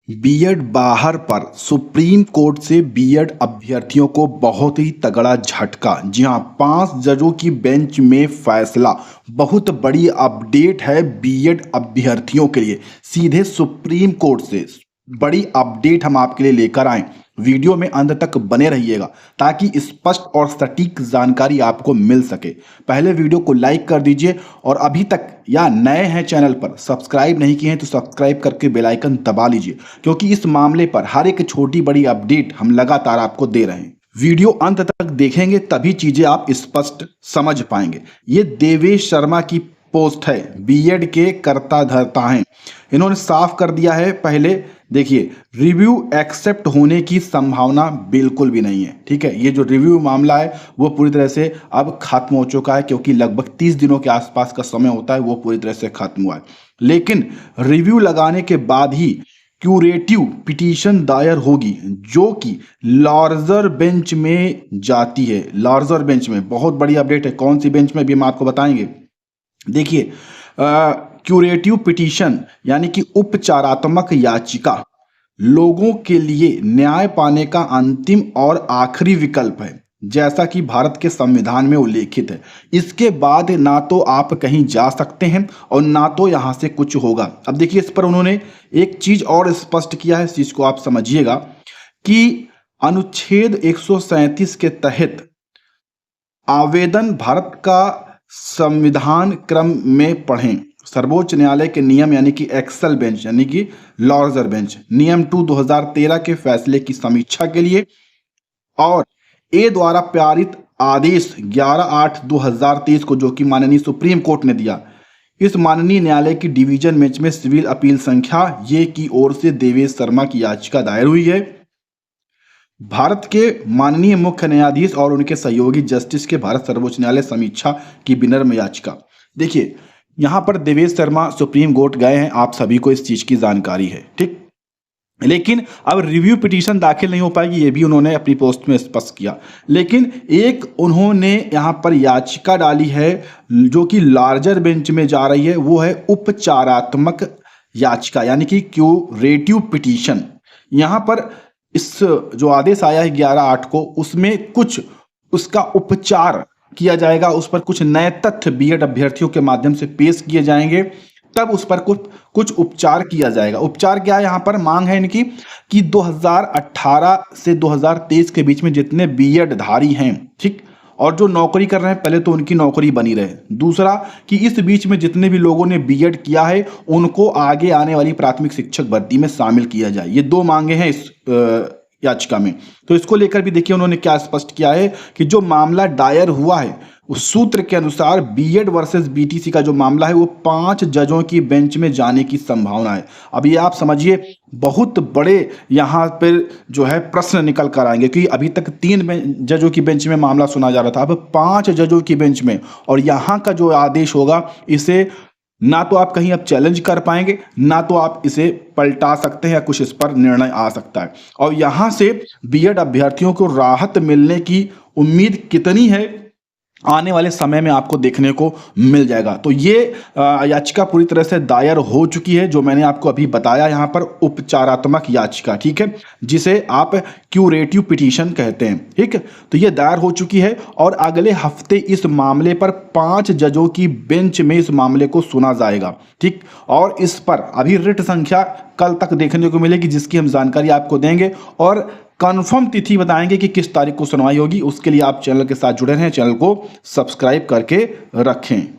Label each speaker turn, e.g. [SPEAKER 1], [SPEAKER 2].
[SPEAKER 1] BEd बाहर पर supreme court से बीएड अभ्यर्थियों को बहुत ही तगड़ा झटका। जी हां, 5 जजों की बेंच में फैसला। बहुत बड़ी अपडेट है बीएड अभ्यर्थियों के लिए। सीधे सुप्रीम कोर्ट से बड़ी अपडेट हम आपके लिए लेकर आए। वीडियो में अंत तक बने रहिएगा ताकि स्पष्ट और सटीक जानकारी आपको मिल सके। पहले वीडियो को लाइक कर दीजिए और अभी तक या नए हैं चैनल पर सब्सक्राइब नहीं किए हैं तो सब्सक्राइब करके बेल आइकन दबा लीजिए, क्योंकि इस मामले पर हर एक छोटी बड़ी अपडेट हम लगातार आपको दे रहे हैं। वीडियो अंत तक देखेंगे तभी चीजें आप स्पष्ट समझ पाएंगे। ये देवेश शर्मा की पोस्ट है, बीएड के कर्ता धर्ता हैं। इन्होंने साफ कर दिया है। पहले देखिए, रिव्यू एक्सेप्ट होने की संभावना बिल्कुल भी नहीं है। ठीक है, ये जो रिव्यू मामला है वो पूरी तरह से अब खत्म हो चुका है, क्योंकि लगभग 30 दिनों के आसपास का समय होता है, वो पूरी तरह से खत्म हुआ है। लेकिन रिव्यू लगाने के बाद ही क्यूरेटिव पिटीशन दायर होगी, जो कि लार्जर बेंच में जाती है। लार्जर बेंच में बहुत बड़ी अपडेट है। कौन सी बेंच में भी हम आपको बताएंगे। देखिए, क्यूरेटिव पिटीशन यानी कि उपचारात्मक याचिका लोगों के लिए न्याय पाने का अंतिम और आखिरी विकल्प है, जैसा कि भारत के संविधान में उल्लेखित है। इसके बाद ना तो आप कहीं जा सकते हैं और ना तो यहां से कुछ होगा। अब देखिए, इस पर उन्होंने एक चीज और स्पष्ट किया है, इस चीज को आप समझिएगा कि अनुच्छेद 137 के तहत आवेदन भारत का संविधान क्रम में पढ़ें। सर्वोच्च न्यायालय के नियम यानी कि एक्सेल बेंच यानी कि लार्जर बेंच नियम 2 2013 के फैसले की समीक्षा के लिए और ए द्वारा पारित आदेश 11/8/2023 को, जो कि माननीय सुप्रीम कोर्ट ने दिया, इस माननीय न्यायालय की डिवीजन बेंच में सिविल अपील संख्या ये की ओर से देवेश शर्मा की याचिका दायर हुई है। भारत के माननीय मुख्य न्यायाधीश और उनके सहयोगी जस्टिस के भारत सर्वोच्च न्यायालय समीक्षा की विनम्र याचिका। देखिए, यहां पर देवेश शर्मा सुप्रीम कोर्ट गए हैं, आप सभी को इस चीज की जानकारी है। ठीक, लेकिन अब रिव्यू पिटीशन दाखिल नहीं हो पाएगी, ये भी उन्होंने अपनी पोस्ट में स्पष्ट किया। लेकिन एक उन्होंने यहां पर याचिका डाली है जो कि लार्जर बेंच में जा रही है, वो है उपचारात्मक याचिका यानी कि क्यूरेटिव पिटीशन। यहां पर इस जो आदेश आया है 11/8 को, उसमें कुछ उसका उपचार किया जाएगा, उस पर कुछ नए तथ्य बीएड अभ्यर्थियों के माध्यम से पेश किए जाएंगे, तब उस पर कुछ उपचार किया जाएगा। उपचार क्या है, यहां पर मांग है इनकी कि 2018 से 2023 के बीच में जितने बीएड धारी हैं, ठीक, और जो नौकरी कर रहे हैं, पहले तो उनकी नौकरी बनी रहे। दूसरा कि इस बीच में जितने भी लोगों ने बीएड किया है उनको आगे आने वाली प्राथमिक शिक्षक भर्ती में शामिल किया जाए। ये 2 मांगे हैं इस याचिका में। तो इसको लेकर भी देखिए उन्होंने क्या स्पष्ट किया है कि जो मामला दायर हुआ है उस सूत्र के अनुसार बीएड वर्सेस बीटीसी का जो मामला है वो 5 जजों की बेंच में जाने की संभावना है। अब ये आप समझिए, बहुत बड़े यहाँ पर जो है प्रश्न निकल कर आएंगे, क्योंकि अभी तक 3 जजों की बेंच में मामला सुना जा रहा था, अब 5 जजों की बेंच में। और यहाँ का जो आदेश होगा, इसे ना तो आप कहीं अब चैलेंज कर पाएंगे, ना तो आप इसे पलटा सकते हैं या कुछ इस पर निर्णय आ सकता है। और यहां से बीएड अभ्यर्थियों को राहत मिलने की उम्मीद कितनी है, आने वाले समय में आपको देखने को मिल जाएगा। तो ये याचिका पूरी तरह से दायर हो चुकी है, जो मैंने आपको अभी बताया यहाँ पर उपचारात्मक याचिका, ठीक है, जिसे आप क्यूरेटिव पिटीशन कहते हैं। ठीक है, तो ये दायर हो चुकी है और अगले हफ्ते इस मामले पर 5 जजों की बेंच में इस मामले को सुना जाएगा। ठीक, और इस पर अभी रिट संख्या कल तक देखने को मिलेगी, जिसकी हम जानकारी आपको देंगे और कंफर्म तिथि बताएंगे कि किस तारीख को सुनवाई होगी। उसके लिए आप चैनल के साथ जुड़े रहें, चैनल को सब्सक्राइब करके रखें।